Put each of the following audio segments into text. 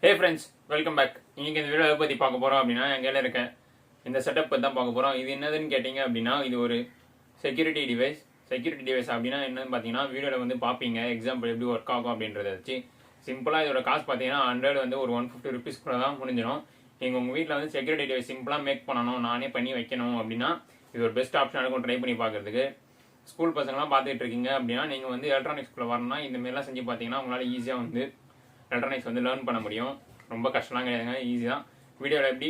Hey friends, welcome back. இன்னைக்கு இந்த வீடியோவை பற்றி பார்க்க போகிறோம் அப்படின்னா என் கையில் இருக்க இந்த செட்டப் பற்றி தான் பார்க்க போகிறோம். இது என்னதுன்னு கேட்டிங்க அப்படின்னா இது ஒரு செக்யூரிட்டி டிவைஸ் அப்படின்னா என்னன்னு பார்த்தீங்கன்னா வீடியோவில் வந்து பார்ப்பீங்க எக்ஸாம்பிள் எப்படி ஒர்க் ஆகும் அப்படின்றத வச்சு சிம்பிளாக இதோட காசு பார்த்தீங்கன்னா 100 வந்து ஒரு 150 rupees கூட தான் முடிஞ்சிடும். நீங்கள் உங்கள் வீட்டில் வந்து செக்யூரிட்டி டிவைஸ் சிம்பிளாக மேக் பண்ணணும், நானே பண்ணி வைக்கணும் அப்படின்னா இது ஒரு பெஸ்ட் ஆப்ஷனாக இருக்கும் ட்ரை பண்ணி பார்க்குறதுக்கு. ஸ்கூல் பசங்களாம் பார்த்துட்டு இருக்கீங்க அப்படின்னா நீங்கள் வந்து எலக்ட்ரானிக்ஸ்குள்ளே வரணும்னா இந்த மாதிரிலாம் செஞ்சு பார்த்தீங்கன்னா உங்களால் ஈஸியாக வந்து எலக்ட்ரானிக்ஸ் வந்து லேர்ன் பண்ண முடியும். ரொம்ப கஷ்டம்லாம் கிடையாதுங்க, ஈஸி தான். வீடியோவில் எப்படி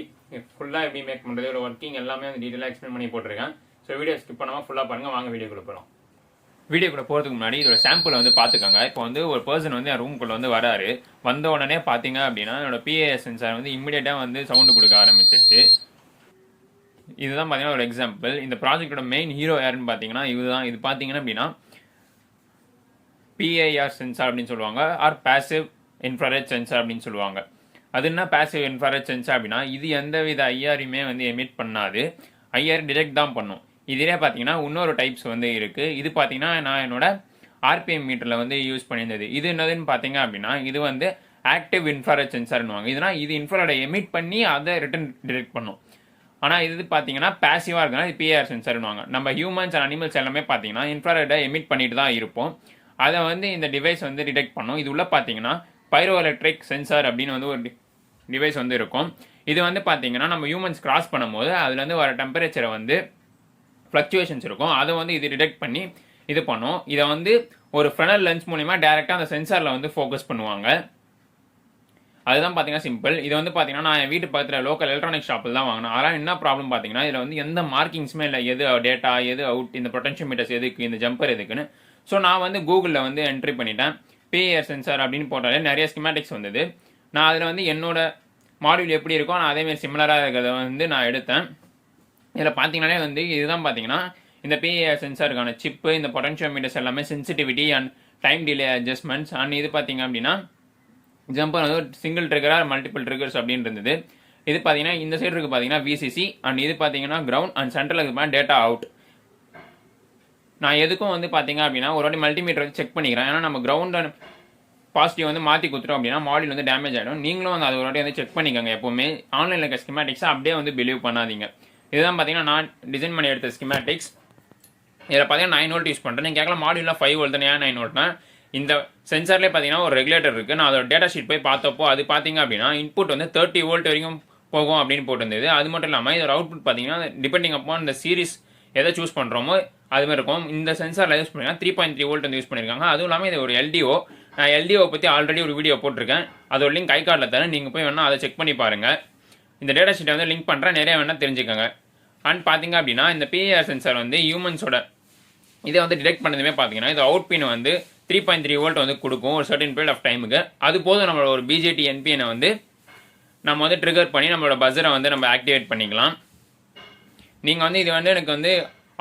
ஃபுல்லாக எப்படி மேக் பண்ணுறது ஒரு ஒர்க்கிங் எல்லாமே வந்து டீட்டெயிலாக எக்ஸ்பிளைன் பண்ணி போட்டிருக்கேன். ஸோ வீடியோ ஸ்கிப் பண்ணாமல் ஃபுல்லாக பாருங்கள். வாங்க வீடியோக்குள்ளே போகிறோம். வீடியோக்குள்ளே போகிறதுக்கு முன்னாடி இதோட சாம்பிளை வந்து பார்த்துக்கோங்க. இப்போ வந்து ஒரு பர்சன் வந்து என் ரூம்குள்ளே வந்து வராரு. வந்த உடனே பார்த்தீங்க அப்படின்னா என்னோட PIR சென்சார் வந்து இம்மிடியேட்டாக வந்து சவுண்டு கொடுக்க ஆரம்பிச்சிருச்சு. இதுதான் பார்த்தீங்கன்னா ஒரு எக்ஸாம்பிள். இந்த ப்ராஜெக்டோட மெயின் ஹீரோ யாருன்னு பார்த்தீங்கன்னா இதுதான். இது பார்த்தீங்கன்னா அப்படின்னா PIR சென்சார் அப்படின்னு சொல்லுவாங்க, ஆர் பேசிவ் இன்ஃப்ராரெட் சென்சார் அப்படின்னு சொல்லுவாங்க. அது என்ன பேசிவ் இன்ஃப்ராரெட் சென்சார் அப்படின்னா இது எந்தவித ஐஆரையுமே வந்து எமிட் பண்ணாது, ஐஆர் டிடெக்ட் தான் பண்ணும். இதிலே பார்த்தீங்கன்னா இன்னொரு டைப்ஸ் வந்து இருக்குது. இது பார்த்தீங்கன்னா நான் என்னோட RPM மீட்டரில் வந்து யூஸ் பண்ணியிருந்தது. இது என்னதுன்னு பார்த்தீங்க அப்படின்னா இது வந்து ஆக்டிவ் இன்ஃப்ராரெட் சென்சார்னுவாங்க. இதனால் இது இன்ஃப்ராரெட்டை எமிட் பண்ணி அதை ரிட்டன் டிடெக்ட் பண்ணும். ஆனால் இது பார்த்தீங்கன்னா பேசிவாக இருக்குன்னா இது PIR சென்சார்னுவாங்க. நம்ம ஹியூமன்ஸ் அண்ட் அனிமல்ஸ் எல்லாமே பார்த்தீங்கன்னா இன்ஃப்ராரெட்டை எமிட் பண்ணிட்டு தான் இருப்போம். அதை வந்து இந்த டிவைஸ் வந்து டிடெக்ட் பண்ணும். இது உள்ள பார்த்தீங்கன்னா பைரோ எலக்ட்ரிக் சென்சார் அப்படின்னு வந்து ஒரு டிவைஸ் வந்து இருக்கும். இது வந்து பார்த்தீங்கன்னா நம்ம ஹியூமன்ஸ் கிராஸ் பண்ணும்போது அதுலேருந்து வர டெம்பரேச்சரை வந்து ஃப்ளக்சுவேஷன்ஸ் இருக்கும், அதை வந்து இது டிடெக்ட் பண்ணி இது பண்ணும். இதை வந்து ஒரு ஃப்ரெனல் லென்ஸ் மூலிமா டேரெக்டாக அந்த சென்சாரில் வந்து ஃபோக்கஸ் பண்ணுவாங்க. அதுதான் பார்த்தீங்கன்னா சிம்பிள். இது வந்து பார்த்தீங்கன்னா நான் என் வீட்டு பக்கத்தில் லோக்கல் எலக்ட்ரானிக் ஷாப்பில் தான் வாங்கினேன். அதெல்லாம் என்ன ப்ராப்ளம் பார்த்தீங்கன்னா இதில் வந்து எந்த மார்க்கிங்ஸுமே இல்லை, எது டேட்டா எது அவுட், இந்த பொட்டன்ஷியோமீட்டர்ஸ் எதுக்கு, இந்த ஜம்பர் எதுக்குன்னு. ஸோ நான் வந்து கூகுளில் வந்து என்ட்ரி பண்ணிட்டேன். PIR சென்சார் அப்படின்னு போட்டாலே நிறைய ஸ்கிமேட்டிக்ஸ் வந்தது. நான் அதில் வந்து என்னோட மாடியூல் எப்படி இருக்கோ நான் அதேமாதிரி சிமிலராக இருக்கிறத வந்து நான் எடுத்தேன். இதில் பார்த்தீங்கன்னாலே வந்து இதுதான் பார்த்தீங்கன்னா இந்த PIR சென்சாருக்கான சிப்பு, இந்த பொட்டன்ஷியோமீட்டர்ஸ் எல்லாமே sensitivity and time delay adjustments. And இது பார்த்தீங்க அப்படின்னா ஜம்பர் வந்து ஒரு சிங்கிள் ட்ரிகர் மல்டிபிள் ட்ரிகர்ஸ் அப்படின்னு இருந்தது. இது பார்த்தீங்கன்னா இந்த சைடு இருக்குது பார்த்தீங்கன்னா VCC அண்ட் இது பார்த்தீங்கன்னா கிரவுண்ட் அண்ட் சென்ட்ரல் இருக்குது டேட்டா அவுட். நான் எதுக்கும் வந்து பார்த்தீங்க அப்படின்னா ஒரு வாட்டி மல்டிமீட்டர் வந்து செக் பண்ணிக்கிறேன். ஏன்னா நம்ம கிரவுண்ட் அண்ட் பாசிட்டிவ் வந்து மாற்றி கொடுத்துட்டோம் அப்படின்னா மாடியூல் வந்து டேமேஜ் ஆகிடும். நீங்களும் வந்து அது ஒரு வாட்டி வந்து செக் பண்ணிக்கோங்க. எப்போவுமே ஆன்லைனில் இருக்க ஸ்கிமேட்டிக்ஸை அப்படியே வந்து பிலீவ் பண்ணாதீங்க. இதுதான் பார்த்தீங்கன்னா நான் டிசைன் பண்ணி எடுத்த ஸ்கிமேட்டிக்ஸ். இதில் பார்த்தீங்கன்னா 9 volt யூஸ் பண்ணுறேன். நீங்கள் கேட்கலாம் மாடியூலில் 5 volt தான், ஏன் 9 voltனா இந்த சென்சார்லேயே பார்த்தீங்கன்னா ஒரு ரெகுலேட்டர் இருக்குது. நான் அதோட டேட்டா ஷீட் போய் பார்த்தப்போ அது பார்த்தீங்க அப்படின்னா இன்புட் வந்து 30 volt வரைக்கும் போகும் அப்படின்னு போட்டிருந்தது. அது மட்டும் இல்லாமல் இதோட அவுட்புட் பார்த்தீங்கன்னா டிபெண்டிங் அப்பான் இந்த சீரிஸ் எதை சூஸ் பண்ணுறோமோ அதுமாதிரி இருக்கும். இந்த சென்சாரில் யூஸ் பண்ணிங்கன்னா 3.3 volt வந்து யூஸ் பண்ணியிருக்காங்க. அதுவும் இல்லாமல் இது ஒரு LDO. நான் LDO பற்றி ஆல்ரெடி ஒரு வீடியோ போட்டிருக்கேன். அதோட லிங்க் ஐ கார்டில் தரேன், நீங்கள் போய் வேணால் அதை செக் பண்ணி பாருங்கள். இந்த டேட்டா ஷீட்டை வந்து லிங்க் பண்ணுறேன், நிறைய வேணால் தெரிஞ்சுக்கோங்க. அண்ட் பார்த்தீங்க அப்படின்னா இந்த PIR சென்சார் வந்து ஹியூமன்ஸோட இதை வந்து டிடெக்ட் பண்ணதுமே பார்த்தீங்கன்னா இது அவுட் பின் வந்து 3.3 volt வந்து கொடுக்கும் ஒரு சர்டன் பீரியட் ஆஃப் டைமுக்கு. அது போதும் நம்மளோட ஒரு BJT NPN வந்து நம்ம வந்து ட்ரிகர் பண்ணி நம்மளோட பஸ்ஸரை வந்து நம்ம ஆக்டிவேட் பண்ணிக்கலாம். நீங்கள் வந்து இது வந்து எனக்கு வந்து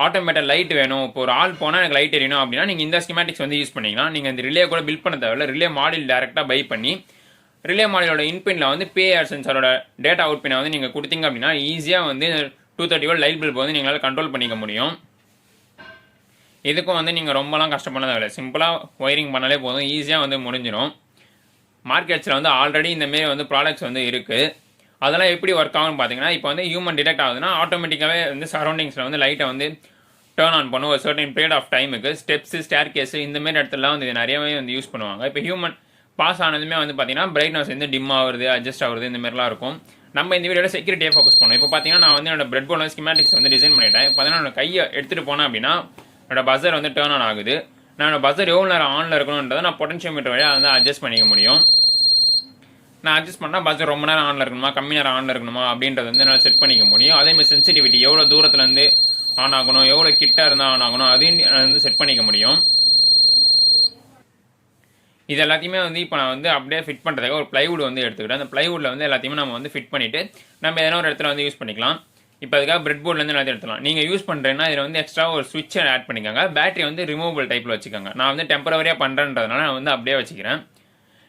ஆட்டோமேட்டிக் லைட் வேணும், இப்போ ஒரு ஆள் போனால் எனக்கு லைட் எரியணும் அப்படின்னா நீங்கள் இந்த ஸ்கிமேட்டிக்ஸ் வந்து யூஸ் பண்ணிக்கலாம். நீங்கள் இந்த ரிலே கூட பில்ட் பண்ண தேவையில்ல, ரிலே மாடியூல் டேரெக்டாக பை பண்ணி ரிலே மாடியூலோட இன்பின்ல வந்து PIR சென்சாரோட டேட்டா அவுட் பின்னை வந்து நீங்கள் கொடுத்தீங்க அப்படின்னா ஈஸியாக வந்து 230 volt லைட் பல்ப் வந்து நீங்களால் கண்ட்ரோல் பண்ணிக்க முடியும். இதுக்கும் வந்து நீங்கள் ரொம்பலாம் கஷ்டப்பட தேவையில்லை, சிம்பிளாக ஒயரிங் பண்ணாலே போதும், ஈஸியாக வந்து முடிஞ்சிடும். மார்க்கெட்ஸில் வந்து ஆல்ரெடி இந்தமாரி வந்து ப்ராடக்ட்ஸ் வந்து இருக்குது. அதெல்லாம் எப்படி ஒர்க் ஆகும்னு பார்த்தீங்கன்னா இப்போ வந்து ஹியூமன் டிடெக்ட் ஆகுதுன்னா ஆட்டோமேட்டிக்காகவே வந்து சரௌண்டிங்ஸில் வந்து லைட்டை வந்து டேர்ன் ஆன் பண்ணும் ஒரு சர்டன் பீரியட் ஆஃப் டைமுக்கு. ஸ்டெப்ஸு, ஸ்டேர் கேஸு இந்தமாரி இடத்துலலாம் வந்து நிறையவே வந்து யூஸ் பண்ணுவாங்க. இப்போ ஹியூமன் பாஸ் ஆனதுமே வந்து பார்த்தீங்கன்னா பிரைட்னஸ் வந்து டிம் ஆகுது, அட்ஜஸ்ட் ஆகுது, இந்தமாரிலாம் இருக்கும். நம்ம இந்த வீடியோவில் செக்யூரிட்டியை ஃபோக்கஸ் பண்ணோம். இப்போ பார்த்தீங்கன்னா நான் வந்து என்னோட பிரெட் போர்டில் ஸ்கிமேட்டிக்ஸ் வந்து டிசைன் பண்ணிட்டேன். பார்த்தீங்கன்னா என்னோட கையை எடுத்துகிட்டு போனேன் அப்படின்னா என்னோட பஸ்ஸர் வந்து டேர்ன் ஆன் ஆகுது. நான் என்னோட பஸ்ஸர் எவ்வளோ நேரம் ஆனில் இருக்கணுன்றதை நான் பொட்டன்ஷியோமீட்டர் வழியாக வந்து அட்ஜஸ்ட் பண்ணிக்க முடியும். நான் அட்ஜஸ்ட் பண்ணால் பஸ்ஸர் ரொம்ப நேரம் ஆனில் இருக்கணுமா, கம்மி நேரம் ஆனில் இருக்கணுமா அப்படின்றத வந்து என்னால் செட் பண்ணிக்க முடியும். அதேமாதிரி சென்சிட்டிவிட்டி எவ்வளோ தூரத்துலேருந்து ஆன் ஆகணும், எவ்வளோ கிட்ட இருந்தால் ஆன் ஆகணும் அதையும் வந்து செட் பண்ணிக்க முடியும். இது எல்லாத்தையுமே வந்து இப்போ நான் வந்து அப்படியே ஃபிட் பண்ணுறதுக்காக ஒரு ப்ளைவுட் வந்து எடுத்துக்கிட்டேன். அந்த ப்ளைவுட்டில் வந்து எல்லாத்தையுமே நம்ம வந்து ஃபிட் பண்ணிவிட்டு நம்ம எதனா ஒரு இடத்துல வந்து யூஸ் பண்ணிக்கலாம். இப்போ அதுக்காக பிரெட் போர்ட்லேருந்து எல்லாத்தையும் எடுத்துக்கலாம். நீங்கள் யூஸ் பண்ணுறேன்னா இதில் வந்து எக்ஸ்ட்ரா ஒரு ஸ்விட்சை ஆட் பண்ணிக்கோங்க. பேட்டரி வந்து ரிமூவபிள் டைப்பில் வச்சுக்கோங்க. நான் வந்து டெம்பரவரியாக பண்ணுறேன்றதுனால நான் வந்து அப்படியே வச்சுக்கிறேன்.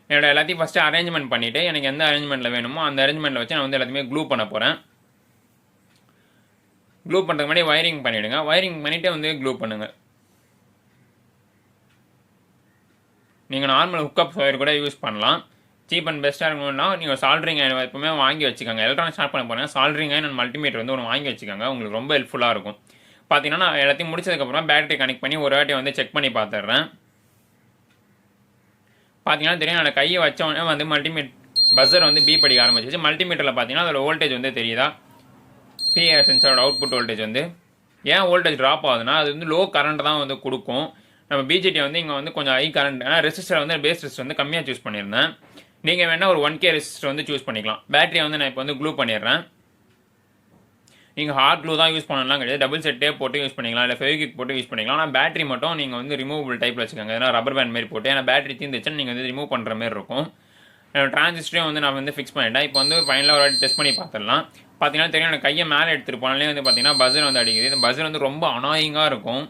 என்னோட எல்லாத்தையும் ஃபஸ்ட்டு அரேஞ்ச்மெண்ட் பண்ணிவிட்டு எனக்கு எந்த அரேஞ்ச்மெண்ட்டில் வேணுமோ அந்த அரேஞ்ச்மெண்ட்டில் வச்சு நான் வந்து எல்லாத்தையுமே க்ளூ பண்ண போகிறேன். க்ளூ பண்ணுறதுக்கு முன்னாடி வயரிங் பண்ணிவிடுங்க. வயரிங் பண்ணிவிட்டு வந்து க்ளூ பண்ணுங்கள். நீங்கள் நார்மல் ஹுக்கப் ஒயர் கூட யூஸ் பண்ணலாம். சீப் அண்ட் பெஸ்ட்டாக இருக்கணும்னா நீங்கள் சால்ட்ரிங் அயன் எப்பவுமே வாங்கி வச்சுக்கோங்க. எலக்ட்ரானிக் ஸ்டார்ட் பண்ண போகிறேன், சால்ட்ரிங் அயன் அண்ட் மல்டிமீட்டர் வந்து ஒன்று வாங்கி வச்சுக்கோங்க, உங்களுக்கு ரொம்ப ஹெல்ப்ஃபுல்லாக இருக்கும். பார்த்தீங்கன்னா நான் எல்லாத்தையும் முடிச்சதுக்கப்புறம் பேட்டரி கனெக்ட் பண்ணி ஒரு வாட்டி வந்து செக் பண்ணி பார்த்துட்றேன். பார்த்தீங்கன்னா தெரியும், நான் கையை வச்சோடனே வந்து மல்டிமீட் பஸ்ஸர் வந்து பீப் அடிக்க ஆரம்பிச்சிச்சு. மல்டிமீட்டரில் பார்த்தீங்கன்னா அதோட வோல்டேஜ் வந்து தெரியுதா, PIR சென்சாரோட அவுட்புட் வோல்டேஜ் வந்து ஏன் வோல்டேஜ் ட்ராப் ஆகுதுன்னா அது வந்து லோ கரண்ட் தான் வந்து கொடுக்கும். நம்ம பிஜேடி வந்து இங்கே வந்து கொஞ்சம் ஹை கரண்ட், ஏன்னா ரெசிஸ்டர் வந்து பேஸ் ரெசிஸ்டர் வந்து கம்மியாக சூஸ் பண்ணியிருந்தேன். நீங்கள் வேணால் ஒரு 1K ரெசிஸ்டர் வந்து சூஸ் பண்ணிக்கலாம். பேட்டரியை வந்து நான் இப்போ வந்து க்ளூ பண்ணிடுறேன். நீங்கள் ஹார்ட் க்ளூ தான் யூஸ் பண்ணலாம் கிடையாது, டபுள் செட் டேப் போட்டு யூஸ் பண்ணிக்கலாம், இல்லை ஃபெவிக்விக் போட்டு யூஸ் பண்ணிக்கலாம். ஆனால் பேட்டரி மட்டும் நீங்கள் வந்து ரிமூவபிள் டைப்பில் வச்சுக்கோங்க, ஏன்னா ரப்பர் பேண்ட் மாதிரி போட்டு, ஏன்னா பேட்டரி தீர்ந்துச்சுன்னு நீங்கள் வந்து ரிமூவ் பண்ணுற மாதிரி இருக்கும். டிரான்சிஸ்டரையும் வந்து நான் வந்து ஃபிக்ஸ் பண்ணிட்டேன். இப்போ வந்து ஃபைனலாக ஒரு டெஸ்ட் பண்ணி பார்த்துடலாம். பார்த்தீங்கன்னா தெரியும், எனக்கு கையை மேலே எடுத்துகிட்டு போனாலே வந்து பார்த்தீங்கன்னா பஸ்ஸர் வந்து அடிக்குது. இந்த பஸ்ஸர் வந்து ரொம்ப அனாயிங்காக இருக்கும்.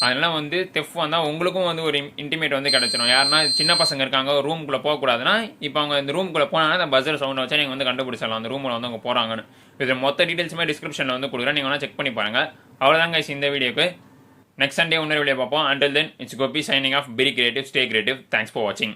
அதெல்லாம் வந்து தெஃப் வந்தால் உங்களுக்கும் வந்து ஒரு இன்டிமேட் வந்து கிடச்சிடும். யாருன்னா சின்ன பசங்க இருக்காங்க ரூமுக்குள்ளே போகக்கூடாதுன்னா, இப்போ அவங்க இந்த ரூமுக்குள்ளே போனாங்கன்னா அந்த பஸ்ஸர் சவுண்ட் வச்சா நீங்கள் வந்து கண்டுபிடிச்சிடலாம் அந்த ரூமில் வந்து அவங்க போகிறாங்கன்னு. இதில் மொத்த டீட்டெயில்ஸுமே டிஸ்கிரிப்ஷனில் வந்து கொடுக்குறேன், நீங்கள் வேணால் செக் பண்ணி பாருங்கள். அவ்வளோதான் கைஸ் இந்த வீடியோக்கு. நெக்ஸ்ட் சண்டே இன்னொரு வீடியோ பார்ப்போம். Until then, it's Gopi signing off. Be creative, stay creative. Thanks for watching.